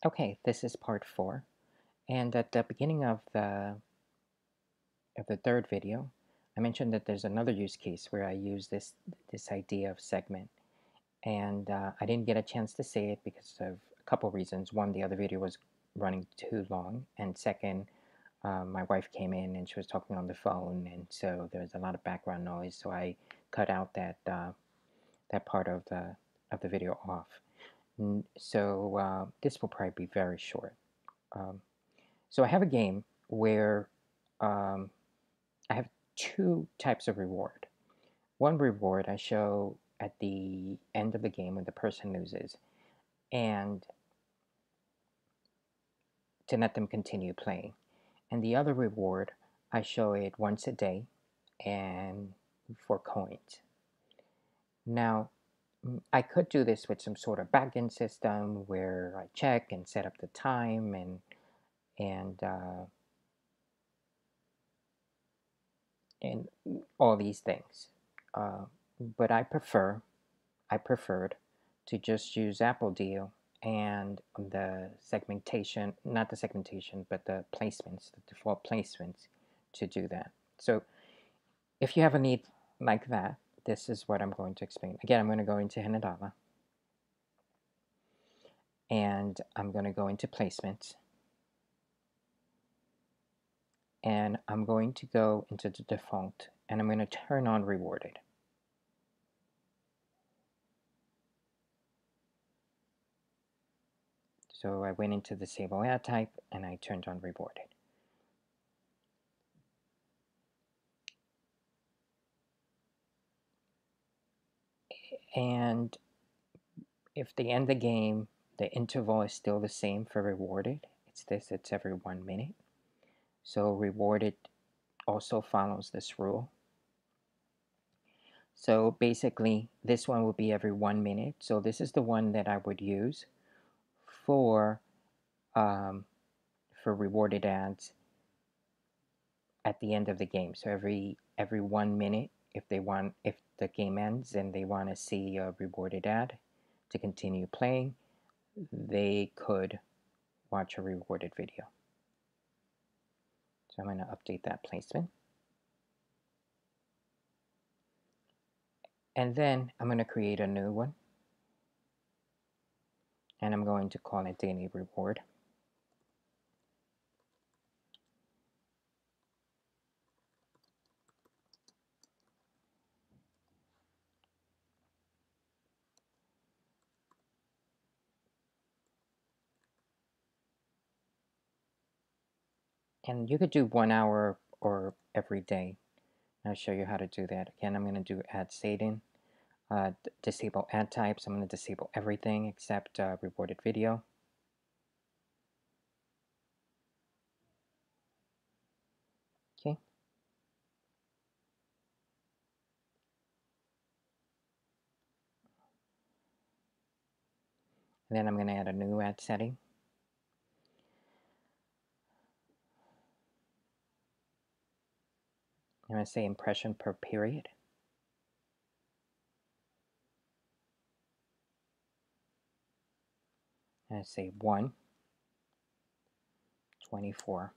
Okay, this is part 4, and at the beginning of the third video, I mentioned that there's another use case where I use this idea of segment, and I didn't get a chance to say it because of a couple reasons. One, the other video was running too long, and second, my wife came in and she was talking on the phone, and so there was a lot of background noise, so I cut out that part of the video off. So this will probably be very short. Um, so I have a game where um, I have two types of reward. One reward I show at the end of the game when the person loses, and to let them continue playing. And the other reward I show it once a day and for coins. Now, I could do this with some sort of backend system where I check and set up the time and and all these things. Uh, but I preferred to just use Appodeal and the segmentation, not the segmentation, but the placements, the default placements to do that. So if you have a need like that, this is what I'm going to explain. Again, I'm going to go into Hanadala and I'm going to go into placements and I'm going to go into the default and I'm going to turn on rewarded. So I went into disable ad type and I turned on rewarded. And if the end of the game, the interval is still the same for rewarded, it's every 1 minute. So rewarded also follows this rule. So basically, this one will be every 1 minute. So this is the one that I would use for um, rewarded ads at the end of the game. So every 1 minute, if the game ends and they want to see a rewarded ad to continue playing, they could watch a rewarded video. So I'm going to update that placement. And then I'm going to create a new one. And I'm going to call it daily reward. And you could do 1 hour or every day. I'll show you how to do that. Again, I'm going to do ad setting. Disable ad types. I'm going to disable everything except rewarded video. Okay. And then I'm going to add a new ad setting. I'm going to say impression per period. And I say 1, 24 hour.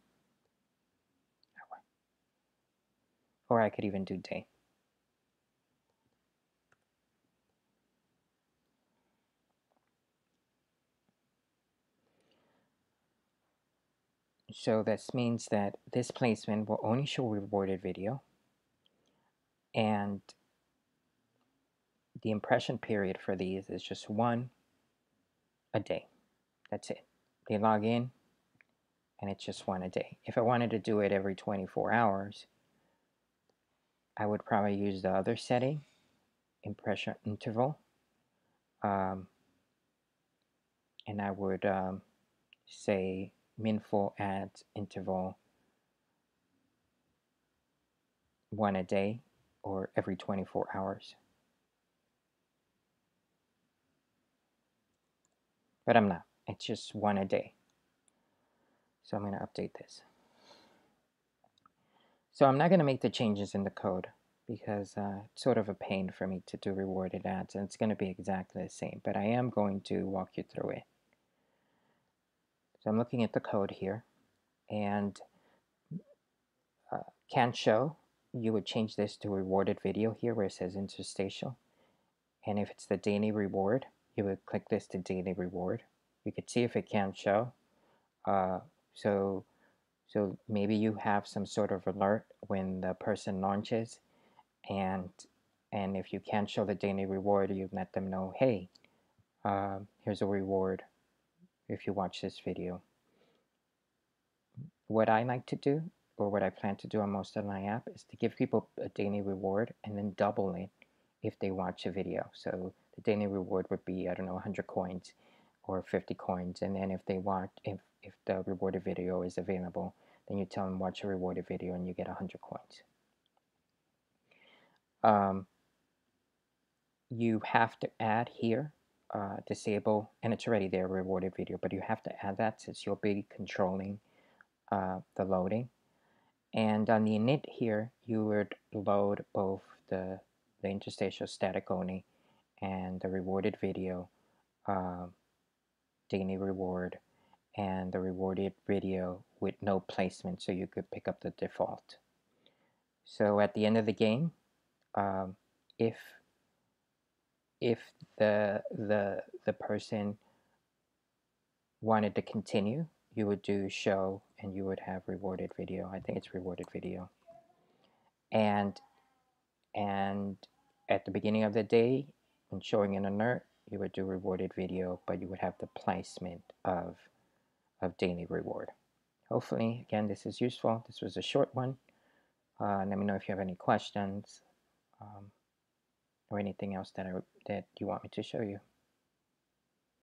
Or I could even do day. So this means that this placement will only show rewarded video, and the impression period for these is just 1 a day. That's it. They log in, and it's just 1 a day. If I wanted to do it every 24 hours, I would probably use the other setting, impression interval, and I would say min full ads interval 1 a day or every 24 hours. But I'm not. It's just 1 a day. So I'm going to update this. So I'm not going to make the changes in the code because it's sort of a pain for me to do rewarded ads, and it's going to be exactly the same. But I am going to walk you through it. So I'm looking at the code here, and can show, you would change this to rewarded video here where it says interstitial. And if it's the daily reward, you would click this to daily reward. You could see if it can show. Uh, so, so maybe you have some sort of alert when the person launches, and if you can't show the daily reward, you let them know, hey, here's a reward if you watch this video. What I like to do, or what I plan to do on most of my app, is to give people a daily reward and then double it if they watch a video. So the daily reward would be, I don't know, 100 coins or 50 coins, and then if they watch, if the rewarded video is available, then you tell them watch a rewarded video and you get 100 coins. You have to add here, disable, and it's already there, rewarded video, but you have to add that since you'll be controlling the loading. And on the init here, you would load both the interstitial static only and the rewarded video, daily reward, and the rewarded video with no placement, so you could pick up the default. So at the end of the game, if the person wanted to continue, you would do show and you would have rewarded video. I think it's rewarded video. And at the beginning of the day, when showing an alert, you would do rewarded video, but you would have the placement of daily reward. Hopefully, again, this is useful. This was a short one. Let me know if you have any questions or anything else that you want me to show you.